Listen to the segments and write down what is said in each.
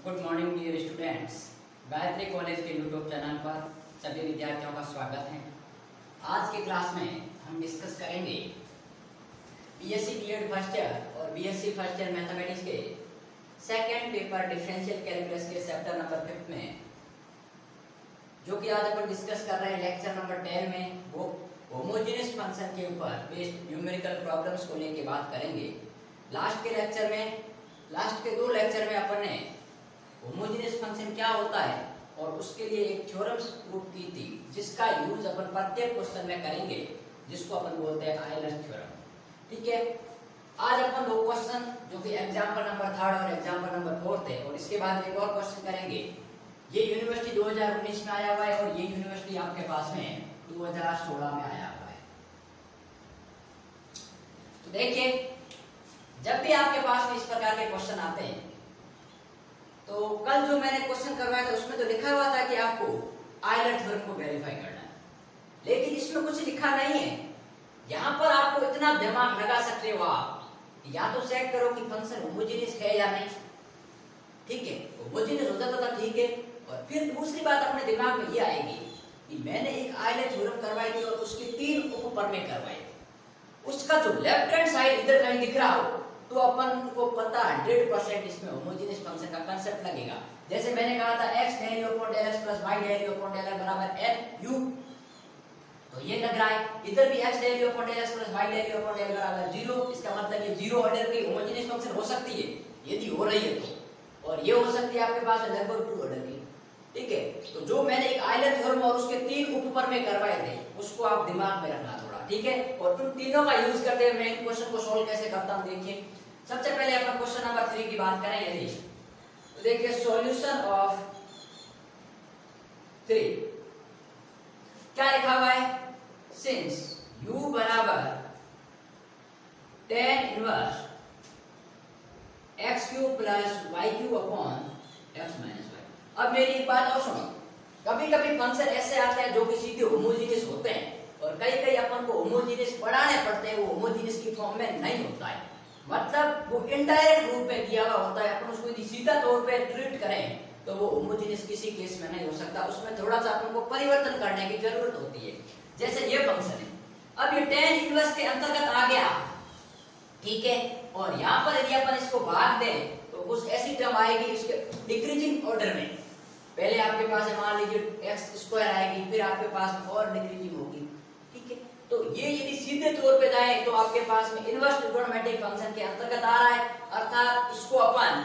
Good morning dear students. Gayatri college के YouTube channel पर सभी विद्यार्थियों का स्वागत है। आज की क्लास में हम डिस्कस करेंगे बीएससी बीएड फर्स्ट ईयर और बीएससी फर्स्ट ईयर मैथमेटिक्स के सेकंड पेपर डिफरेंशियल कैलकुलस के चैप्टर नंबर 5 में, जो कि आज अपन डिस्कस कर रहे हैं लेक्चर नंबर 10 में। वो होमोजेनियस फंक्शन के ऊपर बेस्ड न्यूमेरिकल प्रॉब्लम्स को लेके बात करेंगे। लास्ट के दो लेक्चर में अपन ने होमोजेनियस फंक्शन क्या होता है और उसके लिए एक थ्योरम प्रूव की थी, जिसका यूज अपन प्रत्येक क्वेश्चन में करेंगे, जिसको अपन बोलते हैं आयलर थ्योरम। ठीक है, आज अपन दो क्वेश्चन जो कि एग्जांपल नंबर 3 और एग्जांपल नंबर 4 थे, और इसके बाद एक और क्वेश्चन करेंगे। ये यूनिवर्सिटी 2019 में आया हुआ है और ये यूनिवर्सिटी आपके पास में 2016 में आया हुआ है। तो देखिए, जब भी आपके पास में इस प्रकार के क्वेश्चन आते हैं, तो कल जो मैंने क्वेश्चन करवाया था उसमें तो लिखा हुआ था कि आपको आयलर थ्योरम को वेरीफाई करना है, लेकिन इसमें कुछ लिखा नहीं है। यहाँ पर आपको इतना दिमाग लगा सकते हो आप, या तो चेक करो कि फंक्शन होमोजेनियस है या नहीं। ठीक है, होमोजेनियस हो जाता था, ठीक है। और फिर दूसरी बात अपने दिमाग में ये आएगी कि मैंने एक आयलर थ्योरम करवाई थी और उसके 3 उपप्रमेय करवाए थे। उसका जो लेफ्ट हैंड साइड इधर कहीं दिख रहा हो तो अपन को पता 100% इसमें होमोजेनियस फंक्शन का कांसेप्ट लगेगा। जैसे मैंने कहा था x derivative upon del x plus y derivative upon del y बराबर n u, तो ये लग रहा है। इधर भी x derivative upon del x plus y derivative upon del y बराबर 0। इसका मतलब ये 0 ऑर्डर की होमोजेनियस फंक्शन हो सकती है, यदि हो रही है तो, और ये हो सकती है आपके पास लगभग 2 ऑर्डर की। ठीक है, तो जो मैंने एक आयलर थ्योरम और उसके 3 उपप्रमेय करवाए थे, उसको आप दिमाग में रखना थोड़ा। ठीक है, और उन तीनों का यूज करते हुए मैं इन क्वेश्चन को सॉल्व कैसे करता हूं, देखिए। सबसे पहले अपन क्वेश्चन नंबर 3 की बात करें यदि, तो देखिए सॉल्यूशन ऑफ 3 क्या लिखा हुआ है। सिंस u बराबर tan inverse x cube plus y cube upon x minus y। अब मेरी एक बात और सुनो, कभी कभी फंक्शन ऐसे आते हैं जो कि सीधे होमोजेनियस होते हैं, और कई कई अपन को होमोजेनियस पढ़ाने पड़ते हैं, वो होमोजेनियस की फॉर्म में नहीं होता है। मतलब वो इनडायरेक्ट रूप में दिया हुआ होता है, अपन उसको यदि सीधा तौर पे ट्रीट करें तो वो होमोजेनियस किसी केस में नहीं हो सकता। उसमें थोड़ा सा अपन को परिवर्तन करने की जरूरत होती है। जैसे ये फंक्शन है, अब ये tan इनवर्स के अंतर्गत आ गया, ठीक है। और यहाँ पर यदि अपन इसको भाग दें तो कुछ ऐसी टर्म आएगी इसके डिक्रीजिंग ऑर्डर में। पहले आपके पास मान लीजिए x स्क्वायर आएगी, फिर आपके पास और डिक्रीजिंग होगी। ठीक है, तो ये यदि सीधे तौर पे जाए तो आपके पास में इनवर्स ट्रिगोनोमेट्रिक फंक्शन के अंतर्गत आ रहा है, अर्थात इसको अपन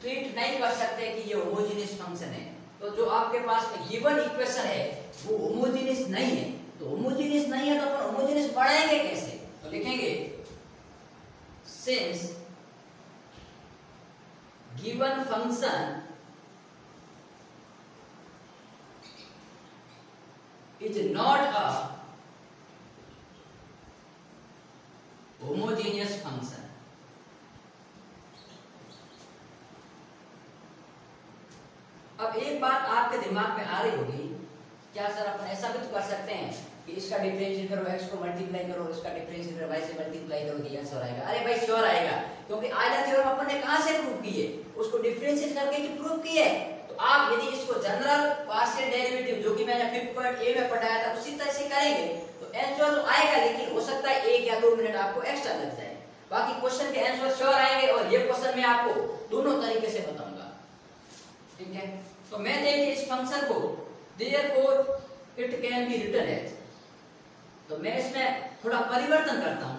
ट्रीट नहीं कर सकते कि ये होमोजेनियस फंक्शन है। तो जो आपके पास में गिवन इक्वेशन है वो होमोजेनियस नहीं है। तो होमोजेनियस नहीं है तो अपन होमोजेनियस बनाएंगे कैसे, तो लिखेंगे since given function is not a homogeneous function. अब एक बात आपके दिमाग में आ रही होगी, क्या सर अपन ऐसा भी तो कर सकते हैं कि इसका डिफरेंशिएट करो, x को मल्टीप्लाई करो, इसका डिफरेंशिएट करो, y से मल्टीप्लाई करो, तो आंसर आएगा। अरे भाई श्योर आएगा, क्योंकि आयलर थ्योरम अपन ने कहां से प्रूव की है, उसको डिफरेंशिएट करके ही प्रूव की है। तो आप यदि इसको जनरल पार्शियल डेरिवेटिव जो कि मैंने 5th पॉइंट ए में पढ़ाया था उसी तरह से करेंगे तो आंसर तो आएगा, लेकिन हो सकता है 1 या 2 मिनट आपको एक्स्ट्रा लग जाए। बाकी क्वेश्चन के आंसर श्योर आएंगे, और ये क्वेश्चन मैं आपको दोनों तरीके से बताऊंगा। ठीक है, तो मैं देखिए इस फंक्शन को therefore it can be written as, तो मैं इसमें थोड़ा परिवर्तन करता हूं।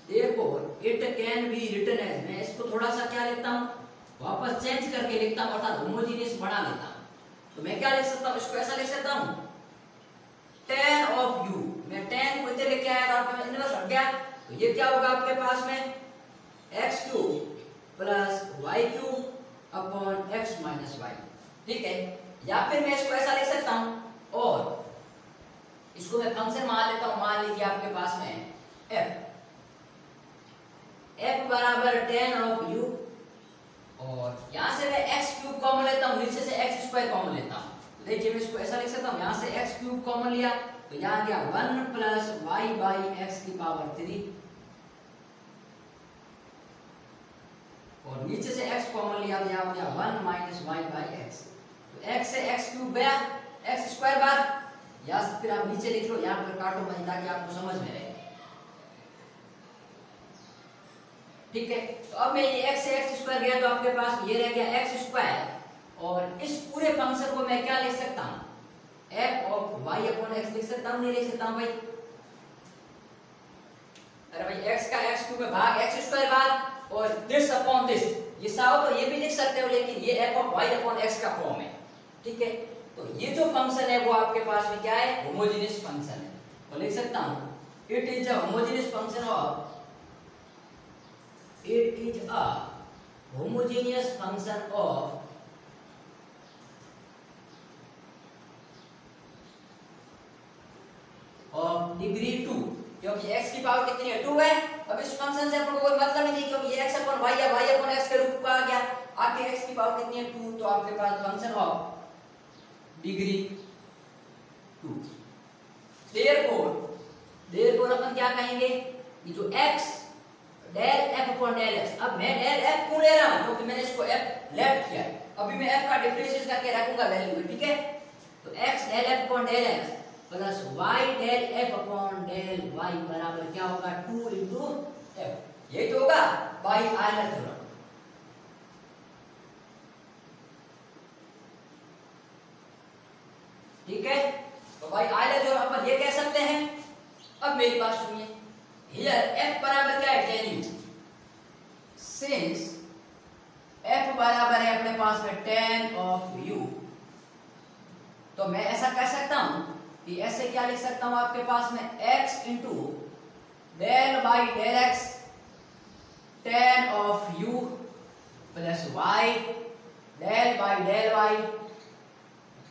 therefore it can be written as, मैं इसको थोड़ा सा क्या लिखता हूं, वापस चेंज करके लिखता हूं, अर्थात होमोजेनियस बना लेता हूं। तो मैं क्या लिख सकता हूं, इसको ऐसा लिख सकता हूं tan of u। मैं tan को इधर लेके आया और इनवर्स हट गया, तो ये क्या होगा आपके पास में x cube plus y cube upon x minus y। ठीक है, या फिर मैं इसको ऐसा लिख सकता हूं, और इसको मैं फंक्शन मान लेता हूं। मान लीजिए आपके पास में f बराबर tan ऑफ u, और यहां से मैं x क्यूब कॉमन लेता हूं, नीचे से x स्क्वायर कॉमन लेता हूं। देखिए मैं इसको ऐसा लिख सकता हूं, यहां से x क्यूब कॉमन लिया तो यहां गया 1 प्लस y बाई x की पावर 3 और नीचे से x कॉमन लिया तो यहाँ हो गया 1 माइनस वाई बाई एक्स। तो x से x क्यूब गया x स्क्वायर बार, या फिर आप नीचे लिख लो, यहाँ पर काटो मत ताकि आपको समझ में रहे। ठीक है, तो अब मैं ये x से x स्क्वायर गया तो आपके पास ये रह गया x स्क्वायर, और इस पूरे फंक्शन को मैं क्या लिख सकता हूँ, f of y upon x लिख सकता हूँ, नहीं लिख सकता हूँ भाई? अरे भाई x का x क्यूब में भाग x स्क्वायर भाग और दिस अपॉन दिस, ये साव तो ये भी लिख सकते हो, लेकिन ये f of y upon x का फॉर्म है। ठीक है, तो ये जो फंक्शन है वो आपके पास में क्या है, होमोजेनियस फंक्शन है। तो लिख सकता हूँ it is a homogeneous function of, it is a homogeneous function of degree 2, क्योंकि x की पावर कितनी है, 2 है। अब इस फंक्शन से अपन को कोई मतलब ही नहीं, क्योंकि ये x अपॉन y या y अपॉन x के रूप का आ गया, आगे x की पावर कितनी है, 2, तो आपके पास फंक्शन ऑफ डिग्री 2। देयरफॉर अपन क्या कहेंगे, ये जो x del f upon del x, अब मैं डेल f क्यों ले रहा हूं, क्योंकि मैंने इसको f लेफ्ट किया है, अभी मैं f का डिफरेंशिएट करके रखूंगा वैल्यू में। ठीक है, तो x del f upon del x plus y del f upon del y बराबर क्या होगा, 2 इनटू f, यही तो होगा बाय आयलर थ्योरम। ठीक है, तो बाय आयलर थ्योरम अपन ये कह सकते हैं। अब मेरी बात सुनिए, हियर f बराबर क्या है, tan u, सिंस f बराबर है अपने पास में tan ऑफ u, तो मैं ऐसा कह सकता हूं कि ऐसे क्या लिख सकता हूं आपके पास में x into del by del x tan of u plus y del by del y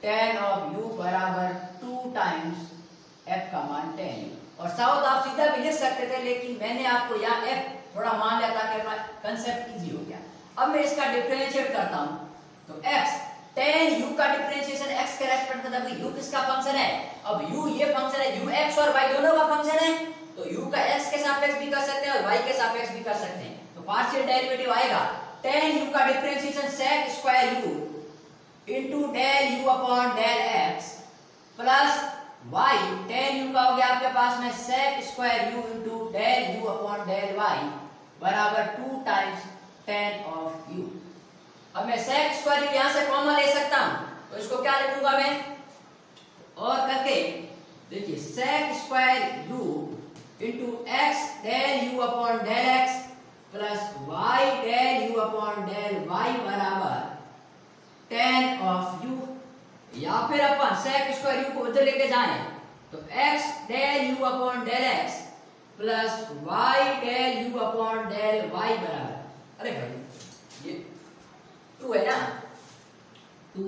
tan of u बराबर 2 टाइम्स f का मान tan u। और साउथ आप सीधा भी लिख सकते थे, लेकिन मैंने आपको यहाँ f थोड़ा मान लिया ताकि अपना कंसेप्ट इजी हो गया। अब मैं इसका डिफरेंशिएट करता हूं, तो x tan u का डिफरेंशिएशन x के रेस्पेक्ट में, मतलब u किसका फंक्शन है, अब u ये फंक्शन है, u x और y दोनों का फंक्शन है, तो u का x के सापेक्ष भी कर सकते हैं और y के सापेक्ष भी कर सकते हैं, तो पार्शियल डेरिवेटिव आएगा tan u का differentiation sec square u into del u upon del x plus y tan u का हो गया आपके पास में sec square u into del u upon del y बराबर 2 टाइम्स tan ऑफ u। अब मैं sec स्क्वायर u यहां से कॉमन ले सकता हूं, तो इसको क्या लिखूंगा मैं, और करके देखिए sec square u into x del u upon del x plus y del u upon del y बराबर tan ऑफ u, या फिर अपन sec स्क्वायर u को उधर लेके जाएं तो x del u upon del x plus y del u upon del y बराबर, अरे भाई ये 2 है ना, 2,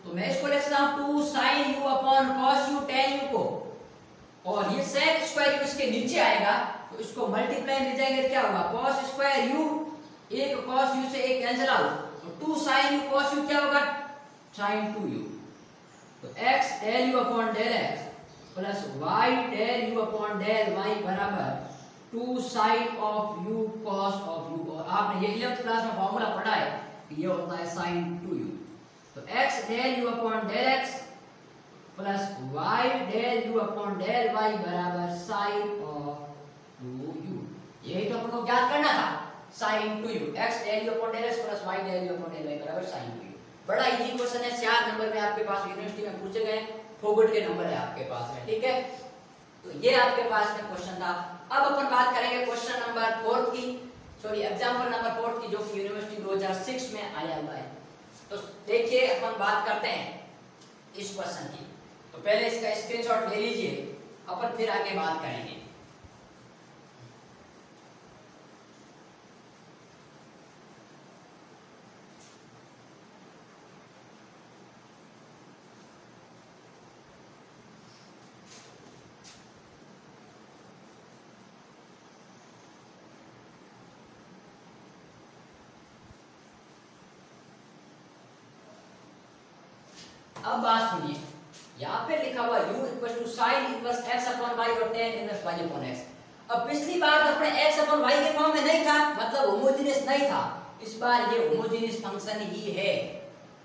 तो मैं इसको लिख सकता हूं 2 sin u upon cos u tan u को, और ये sec स्क्वायर u इसके नीचे आएगा तो इसको मल्टीप्लाई ले जाएंगे, क्या होगा cos स्क्वायर u, एक cos u से एक कैंसिल आउट, तो 2 sin u cos u क्या होगा sin 2u, तो x del u upon del x plus y del u upon del y बराबर 2 sin of u cos of u, और आपने ये 11th क्लास में फॉर्मूला पढ़ा है कि ये होता है sin 2u, तो x del u upon del x plus y del u upon del y बराबर sin ऑफ 2u, यही तो अपन को ज्ञात करना था, sin 2u, x del u upon del x plus y del u upon del y बराबर sin 2u। बड़ा easy question है, 4 नंबर में आपके पास यूनिवर्सिटी में पूछे गए, फोगट के नंबर है आपके पास में। ठीक है, तो ये आपके पास में क्वेश्चन था। अब अपन बात करेंगे क्वेश्चन नंबर 4 की, सॉरी एग्जांपल नंबर 4 की, जो कि यूनिवर्सिटी 2006 में आया हुआ है। तो देखिए अपन बात करते हैं इस क्वेश्चन की, तो पहले इसका स्क्रीनशॉट ले लीजिए, अपन फिर आगे बात करेंगे। अब बात सुनिए, यहाँ पे लिखा हुआ u equal to sine inverse x upon y और tan inverse y upon x। अब पिछली बार अपने x अपॉन y के फॉर्म में नहीं था, मतलब होमोजेनियस नहीं था, इस बार ये होमोजेनियस फंक्शन ही है,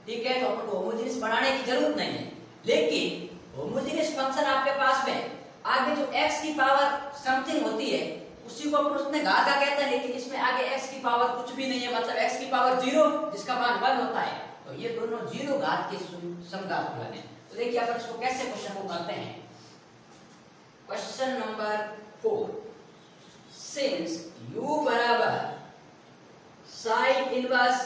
ठीक है। तो अपन को होमोजेनियस बनाने की जरूरत नहीं है, लेकिन होमोजेनियस फंक्शन आपके पास में आगे जो x की पावर समथिंग होती है उसी को अपन उसमें घात का कहते हैं, लेकिन इसमें आगे x की पावर कुछ भी नहीं है, मतलब x की पावर 0 जिसका मान 1 होता है। तो ये दोनों 0 घात के समघात फलन है। तो देखिए अपन इसको कैसे क्वेश्चन को करते हैं। क्वेश्चन नंबर 4, सिंस u बराबर sign inverse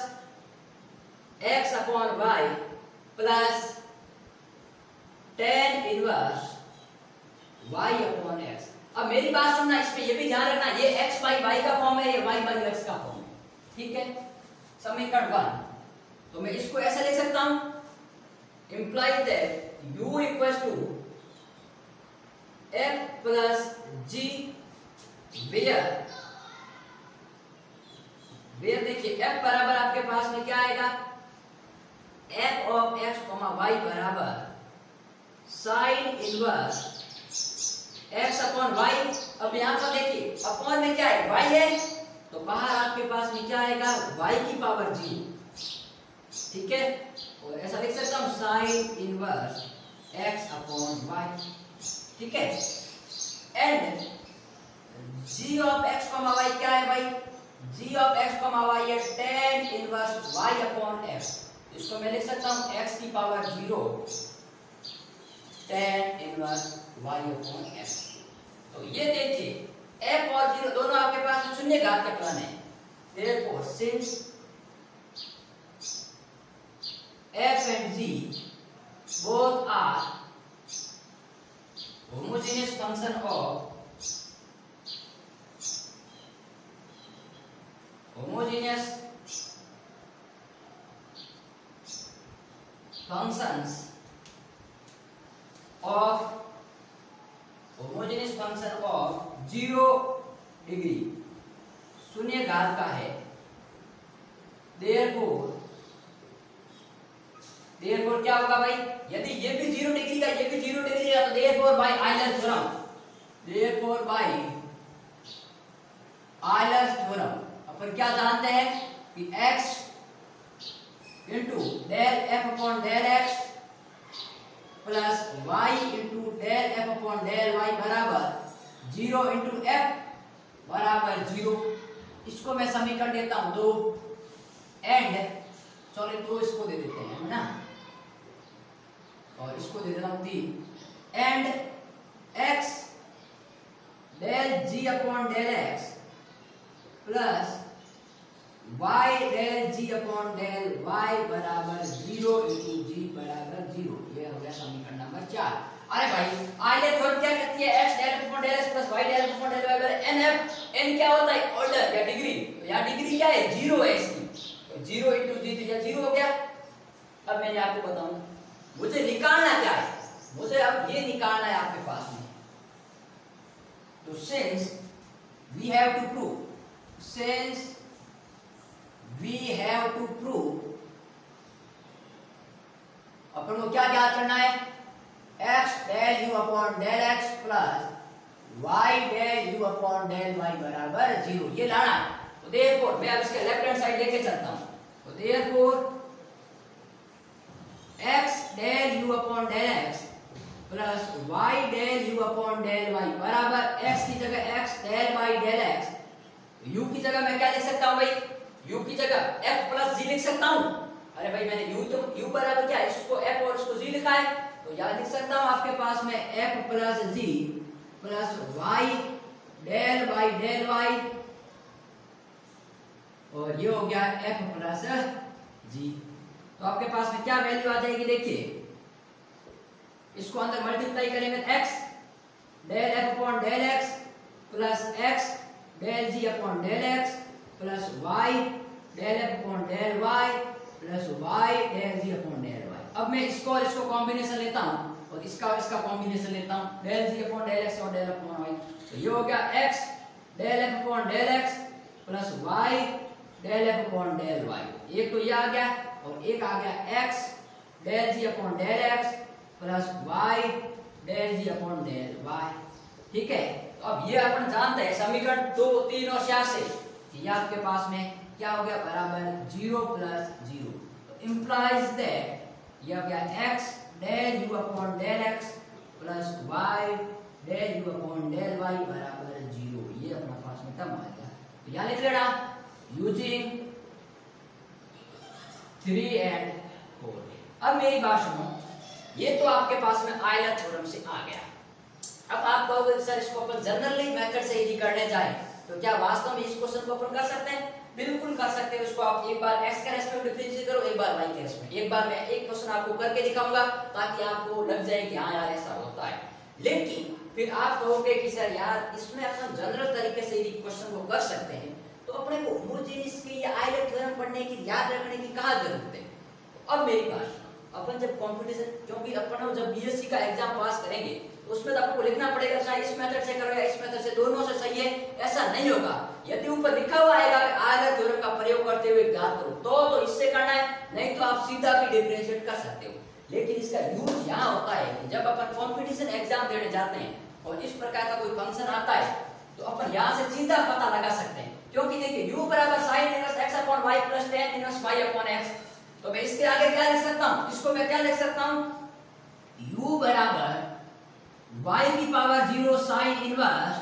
x upon y plus tan inverse y upon x। अब मेरी बात सुनना, इसमें ये भी ध्यान रखना, ये x बाई y का फॉर्म है, ये y बाई x का फॉर्म है, ठीक है। समीकरण 1, तो मैं इसको ऐसा लिख सकता हूं, implies that u equals to f plus g where देखिए f बराबर आपके पास में क्या आएगा, f of x, y बराबर sign inverse x upon y। अब यहां पर देखिए अपॉन में क्या है, y है, तो बाहर आपके पास में क्या आएगा, y की पावर 0, ठीक है। और ऐसा लिख सकता हूं sign inverse x upon y, ठीक है। And g of x, y क्या है भाई, g ऑफ x, y है tan inverse y upon x। इसको मैं लिख सकता हूं x की power 0 tan inverse y upon x। तो ये देखिए f और 0 दोनों आपके पास शून्य घात का फलन है। Therefore since f and g both are homogeneous function of homogeneous functions of homogeneous function of 0 degree, शून्य घात का है। Therefore क्या होगा भाई, यदि ये भी 0 डिग्री का, ये भी 0 डिग्री का, तो therefore by Euler's theorem, therefore by Euler's theorem अपन क्या जानते हैं कि x into del f upon del x plus y into del f upon del y बराबर 0 इंटू f बराबर 0। इसको मैं समीकरण देता हूं 2 एंड सॉरी 2 इसको दे देते हैं, है ना, और इसको दे देता हूं 3 and x del g upon del x plus y del g upon del y बराबर 0 इंटू g बराबर 0। ये हो गया समीकरण नंबर 4। अरे भाई आइले थ्योरम क्या कहती है, x del upon del x plus y del upon del y बराबर nf। n क्या होता है, ऑर्डर या डिग्री। तो यहाँ डिग्री क्या है, 0 है इसकी, तो 0 इंटू g, तो यह 0 हो गया। अब मैंने आपको बताऊं मुझे निकालना क्या है, मुझे अब ये निकालना है आपके पास में। तो since we have to prove, since we have to prove, अपन को क्या ज्ञात करना है, x del u upon del x plus y del u upon del y बराबर 0, ये लाना है। तो therefore मैं अब इसके लेफ्ट हैंड साइड लेके चलता हूं। तो therefore x del u upon del x plus y del u upon del y बराबर x की जगह x del y del x, u की जगह मैं क्या लिख सकता हूं भाई, u की जगह f प्लस g लिख सकता हूं। अरे भाई मैंने u बराबर क्या है, इसको f और इसको g लिखा है, तो यहां लिख सकता हूं आपके पास में f plus g plus y del y del y, और ये हो गया f प्लस g। तो आपके पास में क्या वैल्यू आ जाएगी, देखिए इसको अंदर मल्टीप्लाई करेंगे x del f upon del x plus x del g upon del x plus y del f upon del y plus y del g upon del y। अब मैं इसको और इसको कॉम्बिनेशन लेता हूं और इसका और इसका कॉम्बिनेशन लेता हूं, del g upon del x और डेल अपॉन y। तो ये हो गया x del f upon del x plus y del f upon del y। एक तो ये आ गया और एक आ गया x del g upon del x plus y del g upon del y, ठीक है। तो अब ये अपन जानते हैं समीकरण 2, 3 और 4 से ये आपके पास में क्या हो गया बराबर 0 प्लस 0। तो इम्प्लाइज दैट ये हो गया x del u upon del x plus y del u upon del y बराबर 0। ये अपना पास में टर्म आ गया। तो यहाँ लिख लेना यूजिंग 3 and 4। अब मेरी बात सुनो, ये तो आपके पास में आयलर थ्योरम से आ गया। अब आप कहोगे सर इसको अपन जनरली मेथड से यदि करने जाए तो क्या वास्तव में इस क्वेश्चन को अपन कर सकते हैं? बिल्कुल कर सकते हैं। उसको आप एक बार x के रेस्पेक्ट में डिफरेंशिएट करो, एक बार y के रेस्पेक्ट। एक बार मैं एक क्वेश्चन आपको करके दिखाऊंगा ताकि आपको लग जाए कि हाँ यार ऐसा होता है। लेकिन फिर आप कहोगे कि सर यार इसमें अपन जनरल तरीके से यदि क्वेश्चन को कर सकते हैं तो अपने को होमोजेनियस की या आयलर थ्योरम पढ़ने की, याद रखने की कहाँ जरूरत है? अब मेरी बात सुनो, अपन जब कंपटीशन, क्योंकि अपन जब बीएससी का एग्जाम पास करेंगे तो उसमें तो आपको लिखना पड़ेगा चाहे इस मेथड से करो या इस मेथड से, दोनों से सही है ऐसा नहीं होगा। यदि ऊपर लिखा हुआ आएगा आयलर थ्योरम का प्रयोग करते हुए ज्ञात करो तो इससे करना है, नहीं तो आप सीधा भी डिफरेंशिएट कर सकते हो। लेकिन इसका यूज यहाँ होता है कि जब अपन कंपटीशन एग्जाम देने जाते हैं और इस प्रकार का कोई फंक्शन आता है तो अपन यहाँ से सीधा पता लगा सकते हैं। क्योंकि देखिए u बराबर sin inverse x upon y plus tan inverse y upon x, तो मैं इसके आगे क्या लिख सकता हूँ? इसको मैं क्या लिख सकता हूँ? u बराबर y की power 0 sin inverse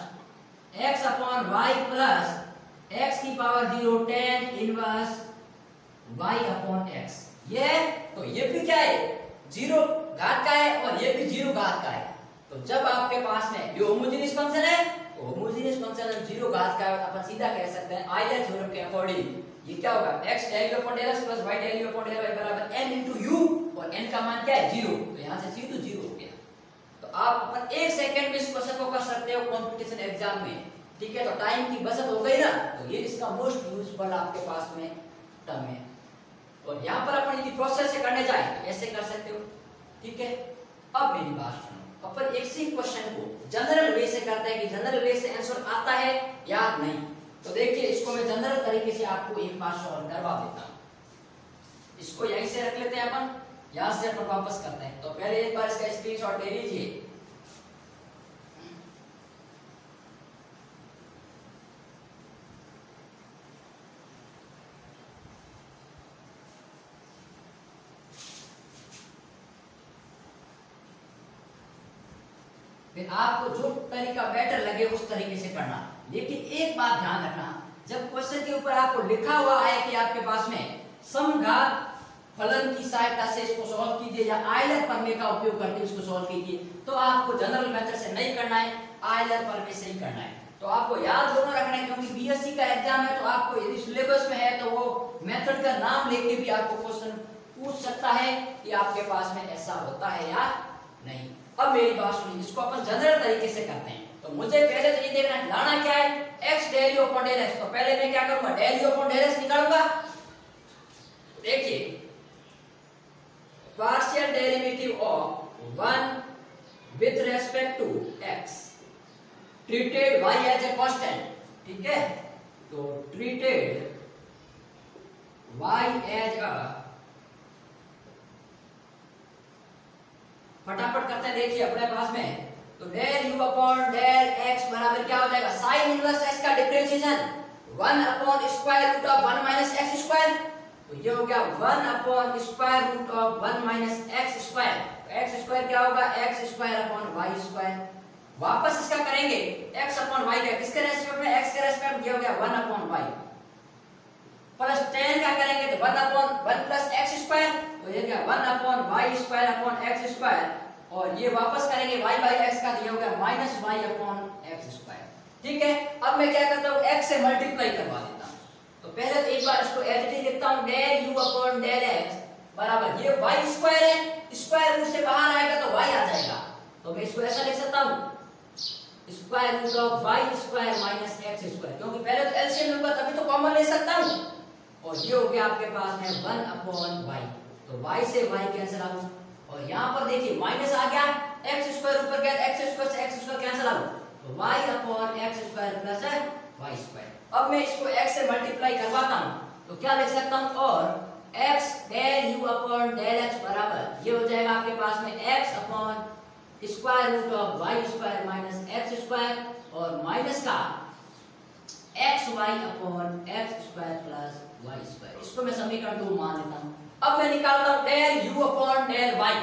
x upon y plus x की power 0 tan inverse y upon x। ये तो ये भी क्या है? 0 घात का है और ये भी 0 घात का है। तो जब आपके पास में ये होमोजेनियस फंक्शन है, होमोजेनियस फंक्शन 0 घात का है, अपन सीधा कह सकते हैं आयलर थ्योरम के अकॉर्डिंग ये क्या होगा? x del u upon del x plus y del u upon del y बराबर n into u, और n का मान क्या है? 0। तो यहां से सीधे 0 हो गया। तो आप अपन 1 सेकंड में इस क्वेश्चन को कर सकते हो कंपटीशन एग्जाम में, ठीक है? तो टाइम की बचत हो गई ना। तो ये इसका मोस्ट यूजफुल आपके पास में टर्म है। और यहां पर अपन यदि प्रोसेस से करने जाए तो ऐसे कर सकते हो, ठीक है? अब मेरी बात सुनो, अपन एक सी क्वेश्चन को जनरल वे से करते हैं कि जनरल वे से आंसर आता है या नहीं। तो देखिए इसको मैं जनरल तरीके से आपको एक बार सॉल्व करवा देता हूं। इसको यहीं से रख लेते हैं अपन, यहां से अपन वापस करते हैं। तो पहले एक बार इसका स्क्रीनशॉट ले लीजिए। फिर आपको जो तरीका बेटर लगे उस तरीके से करना। लेकिन एक बात ध्यान रखना, जब क्वेश्चन के ऊपर आपको लिखा हुआ है कि आपके पास में समघात फलन की सहायता से इसको सॉल्व कीजिए या आयलर प्रमेय का उपयोग करके इसको सॉल्व कीजिए, तो आपको जनरल मेथड से नहीं करना है, आयलर प्रमेय से ही करना है। तो आपको याद दोनों रखना है, क्योंकि बीएससी का एग्जाम है तो आपको यदि सिलेबस में है तो वो मेथड का नाम लेके भी आपको क्वेश्चन पूछ सकता है कि आपके पास में ऐसा होता है या नहीं। अब मेरी बात सुनिए, इसको अपन जनरल तरीके से करते हैं। तो मुझे पहले तो ये देखना है लाना क्या है? x del u upon del x। तो पहले मैं क्या करूंगा? Del u upon del x निकालूंगा। देखिए partial derivative of 1 with respect to x treated y as a constant, ठीक है? तो ट्रीटेड y एज अ, फटाफट करते हैं। देखिए अपने पास में तो del u upon del x बराबर क्या हो जाएगा? साइन इनवर्स x का differentiation 1 upon square root of 1 minus x square. तो ये हो गया 1 upon square root of 1 minus x square. तो x स्क्वायर क्या होगा? x square upon y square. वापस इसका करेंगे x अपॉन y का, किसके रेस्पेक्ट में? x के रेस्पेक्ट में। ये हो गया 1 अपॉन y प्लस tan का करेंगे तो 1 अपॉन 1 प्लस x स्क्वायर। तो ये क्या? 1 upon y square upon x square, और ये वापस करेंगे y बाई x का, तो ये हो गया minus y upon x square, ठीक है? अब मैं क्या करता हूँ? x से मल्टीप्लाई करवा देता हूँ। तो पहले तो एक बार इसको एज इट इज लिखता हूँ, del u upon del x बराबर ये y स्क्वायर है, स्क्वायर रूट से बाहर आएगा तो y आ जाएगा। तो मैं इसको ऐसा लिख सकता हूँ square root of y square minus x square, क्योंकि पहले तो एलसीएम लूंगा तभी तो कॉमन ले सकता हूँ। और ये हो गया आपके पास में 1 अपॉन y, तो y से y कैंसिल आउट, और यहाँ पर देखिए माइनस आ गया, x स्क्वायर ऊपर गया, x स्क्वायर से x स्क्वायर कैंसिल आउट, तो y upon x square plus y square. अब मैं इसको x से मल्टीप्लाई करवाता हूँ तो क्या लिख सकता हूँ? और x del u upon del x बराबर ये हो जाएगा आपके पास में x upon square root of y square minus x square, और माइनस का x y upon x square plus y square. इसको मैं समीकरण 2 मान लेता हूं। अब मैं निकालता हूं del u upon del y.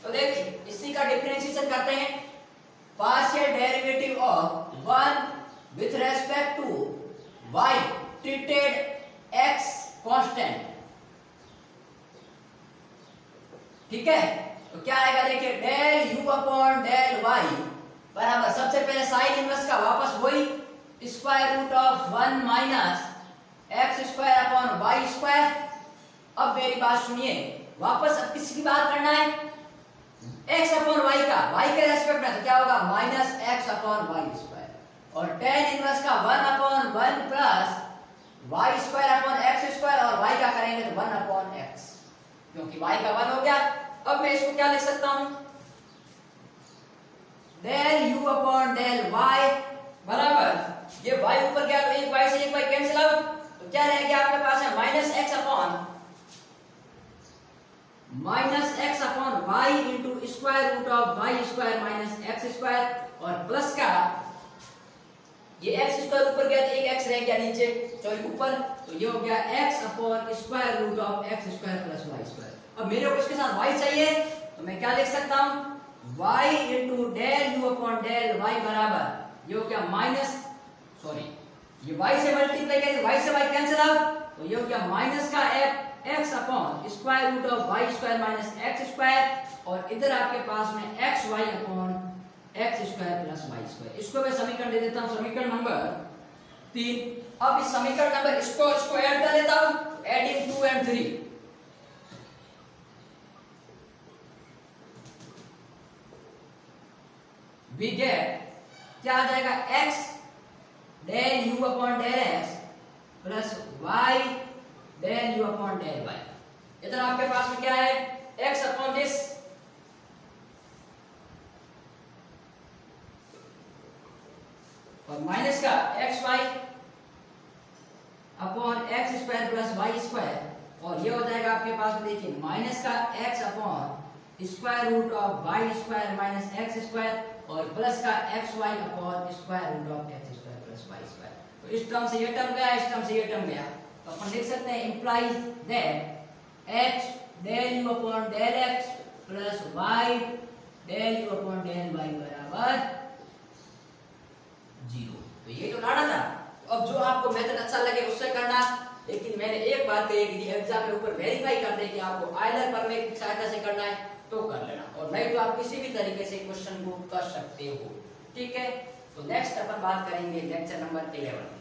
तो देखिए इसी का डिफरेंशिएशन करते हैं। Partial derivative of 1 with respect to y treated x constant. ठीक है, तो क्या आएगा देखिए del u upon del y बराबर सबसे पहले साइन इनवर्स का वापस वही square root of 1 minus x square upon y square. अब मेरी बात सुनिए, वापस अब किसकी बात करना है, x अपॉन y का, y के रेस्पेक्ट में, तो क्या होगा minus x upon y square, और टेन इनवर्स का 1 upon 1 plus y square upon x square, और y का करेंगे तो 1 अपॉन x, क्योंकि y का 1 हो गया। अब मैं इसको क्या लिख सकता हूं, del u upon del y बराबर ये y ऊपर गया तो एक y से एक y कैंसिल आउट, तो क्या रह गया आपके पास है minus x upon y into square root of y square minus x square, और प्लस का ये x स्क्वायर ऊपर गया तो एक x रह गया नीचे, सॉरी ऊपर, तो ये हो गया x upon square root of x square plus y square. अब मेरे को इसके साथ y चाहिए, तो मैं क्या लिख सकता हूं, y into del u upon del y बराबर ये हो गया माइनस, सॉरी ये y से मल्टीप्लाई किया, y से y कैंसिल आउट, तो ये हो गया माइनस का x upon square root of y square minus x square, और इधर आपके पास में x y upon x square plus y square. इसको मैं समीकरण दे देता हूं, समीकरण नंबर 3। अब इस समीकरण नंबर इसको ऐड कर लेता हूं, एडिंग 2 and 3, we get क्या आ जाएगा x del u upon del x plus y del u upon del y। इधर आपके पास में क्या है x अपॉन दिस, और माइनस का x y upon x square plus y square, और ये हो जाएगा आपके पास में देखिए माइनस का x upon square root of y square minus x square, और प्लस का x y upon square root of x square plus y square. तो इस टर्म से ये टर्म गया, इस टर्म से ये टर्म गया, तो अपन लिख सकते हैं implies that x del u upon del x plus y del u upon del y बराबर 0। तो ये तो लाना था। अब जो आपको मेथड अच्छा लगे उससे करना, लेकिन मैंने एक बात कही कि एग्जाम के ऊपर वेरीफाई कर दे कि आपको आयलर पर में सहायता से करना है तो कर लेना, और नहीं तो आप किसी भी तरीके से क्वेश्चन को कर सकते हो। ठीक है, तो नेक्स्ट अपन बात करेंगे लेक्चर नंबर 11।